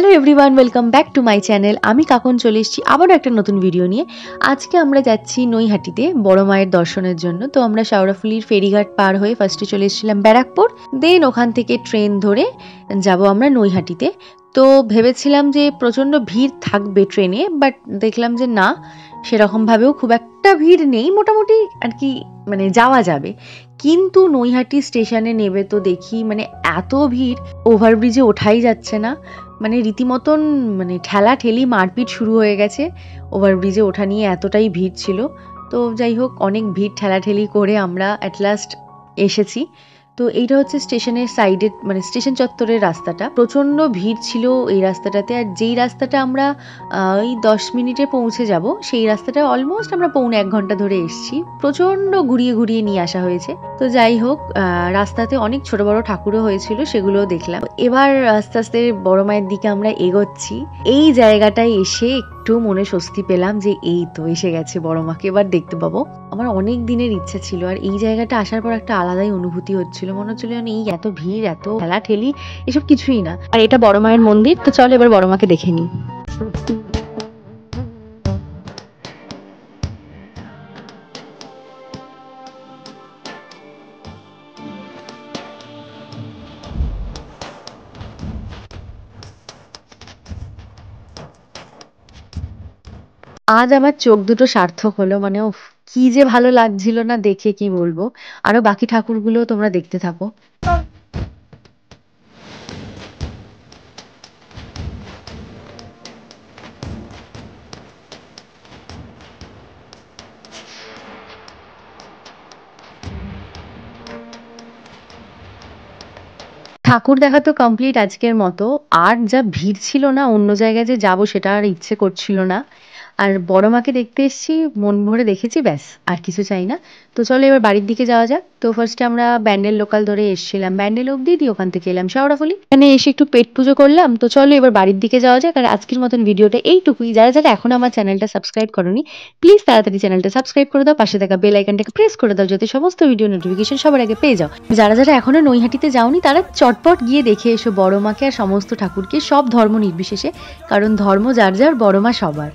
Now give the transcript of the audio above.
Hello everyone, welcome back to my channel. আমি কাকন চলে এসেছি আবারও একটা নতুন ভিডিও নিয়ে। আজকে আমরা যাচ্ছি নৈহাটিতে বড় মায়ের দর্শনের জন্য। তো আমরা শাওড়াফুলির ফেরিঘাট পার হয়ে ফার্স্টে চলে এসেছিলাম ব্যারাকপুর, দেন ওখান থেকে ট্রেন ধরে যাব আমরা নৈহাটিতে। তো ভেবেছিলাম যে প্রচণ্ড ভিড় থাকবে ট্রেনে, বাট দেখলাম যে না, সেরকমভাবেও খুব একটা ভিড় নেই, মোটামুটি আর কি, মানে যাওয়া যাবে। কিন্তু নৈহাটি স্টেশনে নেবে তো দেখি মানে এত ভিড়, ওভারব্রিজে ওঠাই যাচ্ছে না, মানে রীতিমতন মানে ঠেলা ঠেলি মারপিট শুরু হয়ে গেছে। ওভারব্রিজে ওঠা নিয়ে এতটাই ভিড় ছিল। তো যাই হোক, অনেক ভিড় ঠেলাঠেলি করে আমরা অ্যাট লাস্ট এসেছি। তো এইটা হচ্ছে স্টেশনের সাইডের, মানে স্টেশন চত্বরের রাস্তাটা। প্রচণ্ড ভিড় ছিল এই রাস্তাটাতে। আর যেই রাস্তাটা আমরা ওই 10 মিনিটে পৌঁছে যাব, সেই রাস্তাটা অলমোস্ট আমরা পৌনে 1 ঘন্টা ধরে এসেছি। প্রচণ্ড ঘুরিয়ে ঘুরিয়ে নিয়ে আসা হয়েছে। তো যাই হোক, রাস্তাতে অনেক ছোট বড় ঠাকুরও হয়েছিল, সেগুলোও দেখলাম। এবার আস্তে আস্তে বড় মায়ের দিকে আমরা এগোচ্ছি। এই জায়গাটায় এসে একটু মনে স্বস্তি পেলাম যে এই তো এসে গেছে বড় মাকে, এবার দেখতে পাবো। আমার অনেক দিনের ইচ্ছা ছিল, আর এই জায়গাটা আসার পর একটা আলাদাই অনুভূতি হচ্ছিল। মনে হচ্ছিল এই এত ভিড়, এত ঠেলা ঠেলি, এসব কিছুই না। আর এটা বড় মায়ের মন্দির। তো চল এবার বড় মাকে দেখে নিই। আজ আমার চোখ দুটো সার্থক হলো, মানে উফ, কি যে ভালো লাগছিল না দেখে, কি বলবো। আরো বাকি ঠাকুরগুলো তোমরা দেখতে থাকো। ঠাকুর দেখা তো কমপ্লিট আজকের মতো। আর যা ভিড় ছিল না, অন্য জায়গায় যে যাবো সেটা আর ইচ্ছে করছিল না। আর বড় মাকে দেখতে এসেছি, মন ভরে দেখেছি, ব্যাস, আর কিছু চাই না। তো চলো এবার বাড়ির দিকে যাওয়া যাক। তো ফার্স্টে আমরা ব্যান্ডেল লোকাল ধরে এসেছিলাম ব্যান্ডেল অব্দি, দিয়ে ওখান থেকে এলাম শাওড়াফুলি। এখানে এসে একটু পেট পুজো করলাম। তো চলো এবার বাড়ির দিকে যাওয়া যাক। আর আজকের মতন ভিডিওটা এইটুকুই। যারা যারা এখনো আমার চ্যানেলটা সাবস্ক্রাইব করোনি, প্লিজ তাড়াতাড়ি চ্যানেলটা সাবস্ক্রাইব করে দাও, পাশে থাকা বেল আইকনটাকে প্রেস করে দাও, যাতে সমস্ত ভিডিও নোটিফিকেশন সবার আগে পেয়ে যাও। যারা যারা এখনো নৈহাটিতে যাওনি, তারা চটপট গিয়ে দেখে এসো বড় মাকে আর সমস্ত ঠাকুরকে, সব ধর্ম নির্বিশেষে, কারণ ধর্ম যার যার, বড় মা সবার।